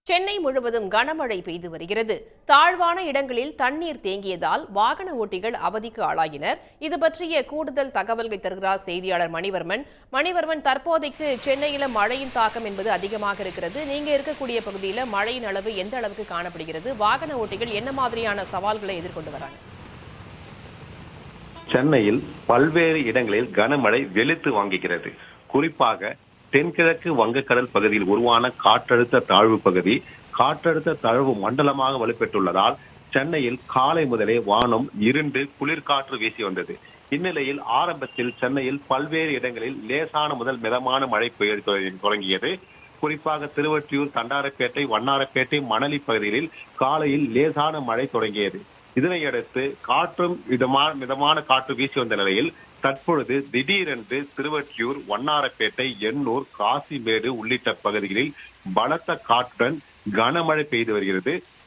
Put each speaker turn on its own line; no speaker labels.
சென்னை முழுவதும் கனமழை பெய்து வருகிறது. தாழ்வான இடங்களில் தண்ணீர் தேங்கியதால் வாகன ஓட்டிகள் அவதிக்கு ஆளாகினர். இது பற்றிய கூடுதல் தகவல்கள் தருகிறார் செய்தியாளர் மணிவர்மன். மணிவர்மன், தற்போதைக்கு சென்னையில மழையின் தாக்கம் என்பது அதிகமாக இருக்கிறது. நீங்க இருக்கக்கூடிய பகுதியில் மழையின் அளவு எந்த அளவுக்கு காணப்படுகிறது? வாகன ஓட்டிகள் என்ன மாதிரியான சவால்களை எதிர்கொண்டு வராங்க?
சென்னையில் பல்வேறு இடங்களில் கனமழை வெளுத்து வாங்குகிறது. குறிப்பாக தென்கிழக்கு வங்கக்கடல் பகுதியில் உருவான காற்றழுத்த தாழ்வு பகுதி காற்றழுத்த தாழ்வு மண்டலமாக வலுப்பெற்றுள்ளதால் சென்னையில் காலை முதலே வானம் இருண்டு குளிர்காற்று வீசி வந்தது. இந்நிலையில் ஆரம்பத்தில் சென்னையில் பல்வேறு இடங்களில் லேசான முதல் மிதமான மழை பெய்ய தொடங்கியது. குறிப்பாக திருவொற்றியூர், தண்டாரப்பேட்டை, வண்ணாரப்பேட்டை, மணலி பகுதிகளில் காலையில் லேசான மழை தொடங்கியது. இதனையடுத்து காற்றும் மிதமான காற்று வீசி வந்த நிலையில் தற்பொழுது திடீரென்று திருவொற்றியூர், வண்ணாரப்பேட்டை, எண்ணூர், காசிமேடு உள்ளிட்ட பகுதிகளில் பலத்த காற்றுடன் கனமழை பெய்து வருகிறது.